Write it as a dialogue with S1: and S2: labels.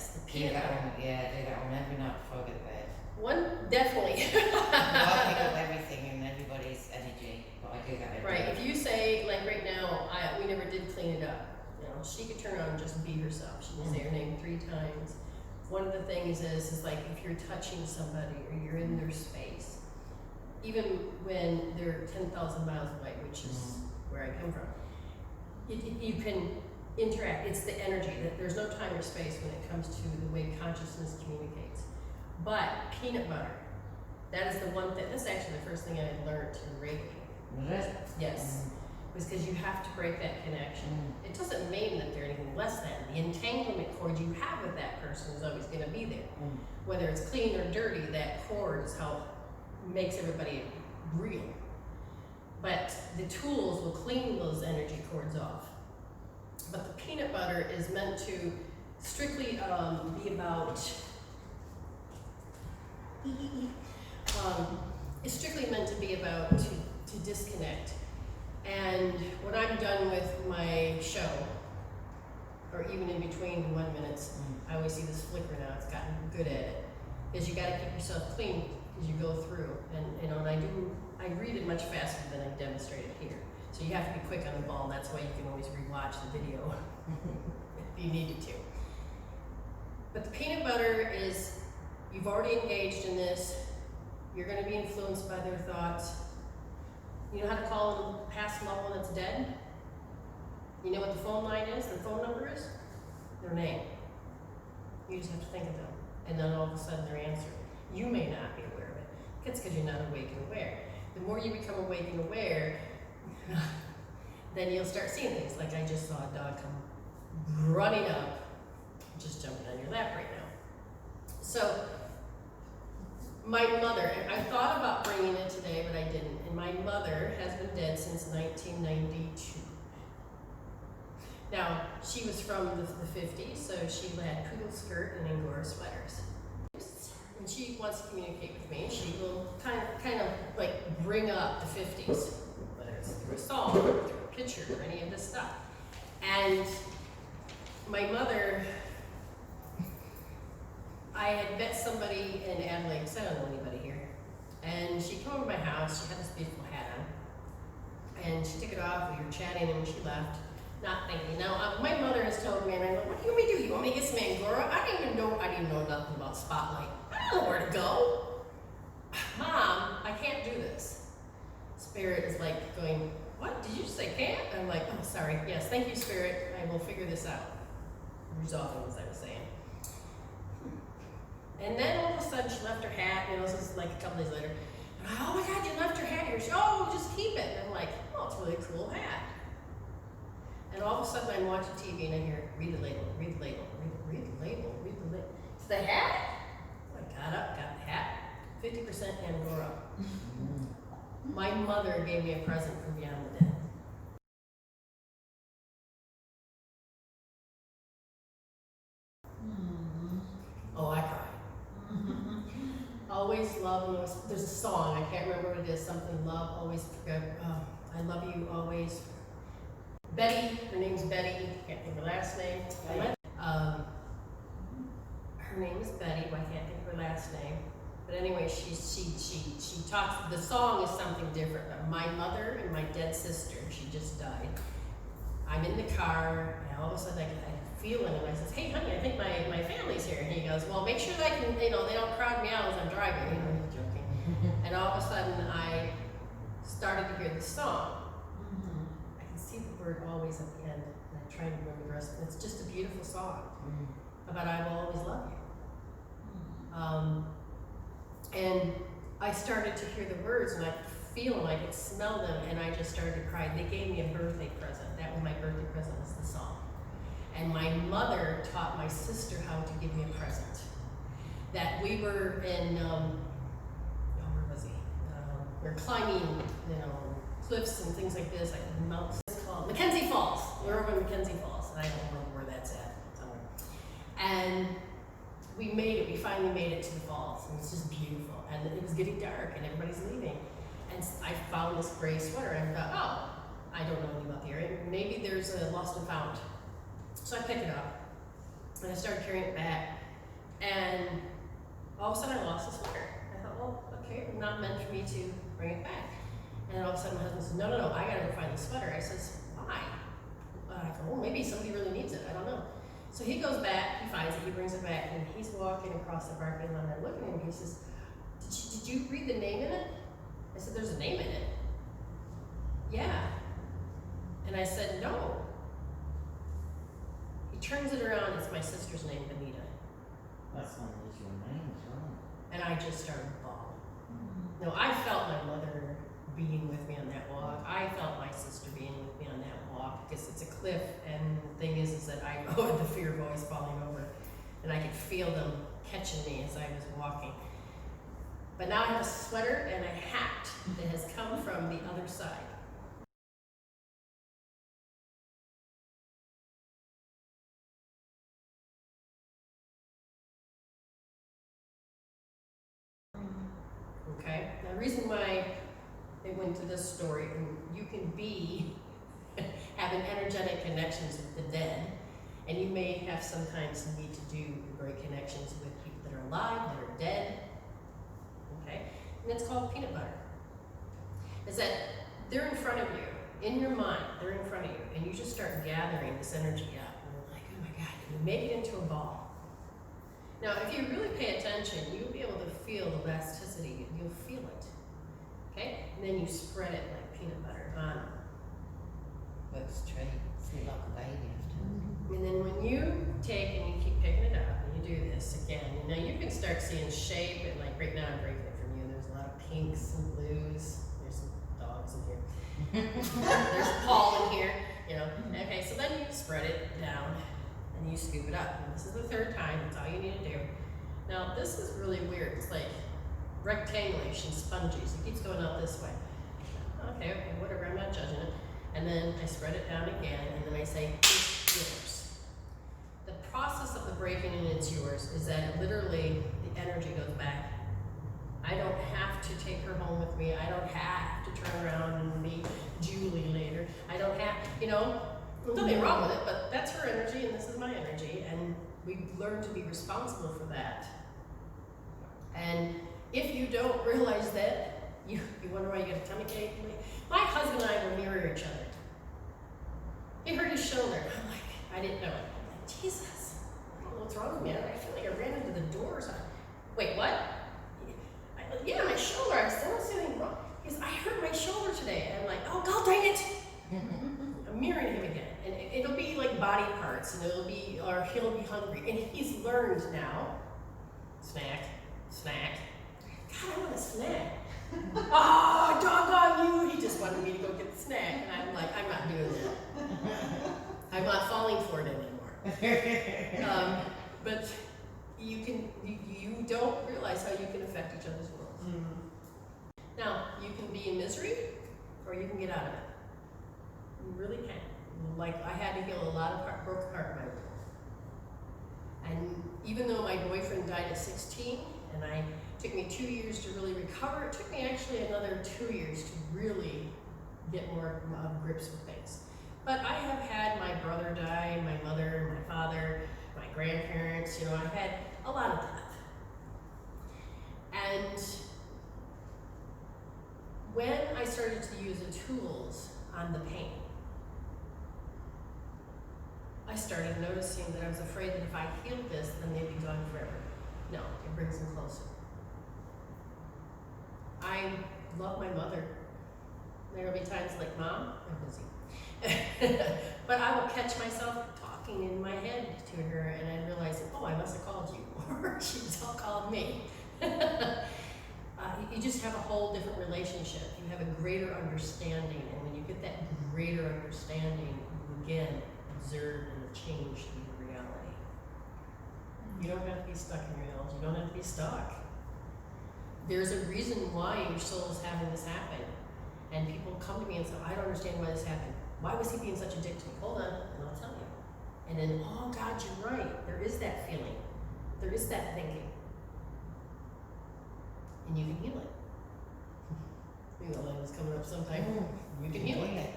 S1: Yes, the peanut butter.
S2: Do that one every night before I go to bed.
S1: One, definitely.
S2: I pick up everything and everybody's energy, but I do that every
S1: Right,
S2: day.
S1: if you say, like right now, we never did clean it up. You know, she could turn around and just be herself. She can say her name 3 times. One of the things is like if you're touching somebody or you're in their space, even when they're 10,000 miles away, which is where I come from, you can interact. It's the energy. There's no time or space when it comes to the way consciousness communicates. But peanut butter, that is the one thing. That's actually the first thing I had learned in Reiki.
S2: Was it?
S1: Yes. Was because you have to break that connection. It doesn't mean that they're anything less than. The entanglement cord you have with that person is always going to be there. Whether it's clean or dirty, that cord is how makes everybody real. But the tools will clean those energy cords off. But the peanut butter is meant to strictly be about, it's strictly meant to be about to disconnect. And when I'm done with my show, or even in between the 1 minutes, I always see this flicker now. It's gotten good at it. Is you got to keep yourself clean as you go through. And you know, and I read it much faster than I demonstrate it here. So you have to be quick on the ball. And that's why you can always rewatch the video if you needed to. But the peanut butter is, you've already engaged in this. You're going to be influenced by their thoughts. You know how to call a past loved one that's dead? You know what the phone line is, their phone number is? Their name. You just have to think of them. And then all of a sudden they're answered. You may not be aware of it. It's because you're not awake and aware. The more you become awake and aware, then you'll start seeing things. Like I just saw a dog come running up, just jumping on your lap right now. So, my mother, I thought about bringing it today, but I didn't. And my mother has been dead since 1992. Now, she was from the 50s, so she had poodle skirt and Angora sweaters. When she wants to communicate with me, she will kind of like bring up the 50s, whether it's through a song, or through a picture, or any of this stuff. And my mother, I had met somebody in Adelaide, because I don't know anybody here, and she came over to my house. She had this beautiful hat on, and she took it off. We were chatting, and when she left, not thinking. Now, my mother has told me, and I'm like, what do you want me to do? You want me to get some Angora? I didn't know nothing about Spotlight. I don't know where to go. Mom, I can't do this. Spirit is like going, what? Did you say can't? I'm like, oh, sorry. Yes, thank you, Spirit. I will figure this out. Resolving, as I was saying. And then all of a sudden she left her hat, you know, this is like a couple days later. And I, oh my God, you left your hat here. She, oh, just keep it. And I'm like, oh, it's a really cool hat. And all of a sudden I'm watching TV and I hear, read the label, read the label, read the label, read the label. It's the hat. So I got up, got the hat, 50% Angora. My mother gave me a present from beyond the dead. Oh, I cried. Always love, there's a song, I can't remember what it is, something love, always, I love you, always. Betty, her name's Betty, can't think of her last name. Her name is Betty, but I can't think of her last name. But anyway, she talks, the song is something different. But my mother and my dead sister, she just died. I'm in the car, and all of a sudden I feel it, and I says, hey honey, I think my family's here. And he goes, well, make sure that I can, you know, they don't crowd me out as I'm driving. You know, he's joking. And all of a sudden I started to hear the song. I can see the word always at the end, and I'm trying to remember the rest. It's just a beautiful song about I will always love you. And I started to hear the words, and I feel them, I could smell them, and I just started to cry. They gave me a birthday present. That was my birthday present, was the song. And my mother taught my sister how to give me a present. That we were in, where was he? We were climbing, you know, cliffs and things like this, like mountains. It's called Mackenzie Falls. We're over in Mackenzie Falls, and I don't remember where that's at, somewhere. And we made it, we finally made it to the falls, and it was just beautiful. And it was getting dark, and everybody's leaving. And I found this gray sweater, and I thought, oh, I don't know anything about the area. Maybe there's a lost and found. So I pick it up, And I started carrying it back, and all of a sudden I lost the sweater. I thought, well, okay, not meant for me to bring it back. And all of a sudden my husband said, no, I gotta go find the sweater. I says, why? I thought, well, maybe somebody really needs it, I don't know. So he goes back, he finds it, he brings it back, and he's walking across the parking lot, and I look at him, and he says, did you read the name in it? I said, there's a name in it. Yeah. And I said, no. He turns it around, it's my sister's name, Benita.
S2: That's one of your names, right?
S1: And I just started bawling. No, I felt my mother being with me on that walk. I felt my sister being with me on that walk, because it's a cliff, and the thing is that I had the fear of always falling over, and I could feel them catching me as I was walking. But now I have a sweater and a hat that has come from the other side. Okay, now the reason why they went to this story, and you can having energetic connections with the dead, and you may have sometimes need to do great connections with people that are alive, that are dead, okay? And it's called peanut butter. Is that they're in front of you, in your mind, they're in front of you, and you just start gathering this energy up, and you're like, oh my God, and you make it into a ball. Now, if you really pay attention, you'll be able to feel the elasticity, you'll feel it, okay? And then you spread it like peanut butter on.
S2: Works straight. Sleep like a baby after.
S1: And then when you take and you keep picking it up and you do this again, you know, you can start seeing shape, and like right now I'm breaking it from you. There's a lot of pinks and blues. There's some dogs in here. There's Paul in here, you know. Okay, so then you spread it down and you scoop it up. And this is the third time, that's all you need to do. Now this is really weird. It's like rectangulation, spongy, so it keeps going out this way. Okay, whatever, I'm not judging it. And then I spread it down again, and then I say, it's yours. The process of the breaking in it's yours is that literally the energy goes back. I don't have to take her home with me. I don't have to turn around and meet Julie later. I don't have, you know, there's nothing wrong with it, but that's her energy and this is my energy, and we learn to be responsible for that. And if you don't realize that, you wonder why you get a tummy ache. My husband and I will mirror each other. He hurt his shoulder. I'm like, I didn't know it. I'm like, Jesus, I don't know what's wrong with me. I feel like I ran into the door or something. Wait, what? Yeah, my shoulder. I still don't see anything wrong. He goes, I hurt my shoulder today. And I'm like, oh, God dang it. I'm mirroring him again. And it'll be like body parts, and it'll be, or he'll be hungry. And he's learned now, snack. God, I want a snack. Oh, doggone you! He just wanted me to go get the snack, and I'm like, I'm not doing that. I'm not falling for it anymore. But you don't realize how you can affect each other's worlds. Mm-hmm. Now, you can be in misery, or you can get out of it. You really can. Like, I had to heal a lot of broke apart in my world. And even though my boyfriend died at 16, and it took me 2 years to really recover. It took me actually another 2 years to really get more grips with things. But I have had my brother die, my mother, my father, my grandparents, you know, I've had a lot of death. And when I started to use the tools on the pain, I started noticing that I was afraid that if I healed this, then they'd be gone forever. No, it brings them closer. I love my mother. There will be times like, Mom, I'm busy. But I will catch myself talking in my head to her, and I realize, oh, I must have called you, or she was all called me. You just have a whole different relationship. You have a greater understanding, and when you get that greater understanding, you again observe and change your reality. You don't have to be stuck in your knowledge. You don't have to be stuck. There's a reason why your soul is having this happen. And people come to me and say, I don't understand why this happened. Why was he being such a dick to me? Hold on, and I'll tell you. And then, oh God, you're right. There is that feeling. There is that thinking. And you can heal it. Maybe the line was coming up sometime. You can heal it.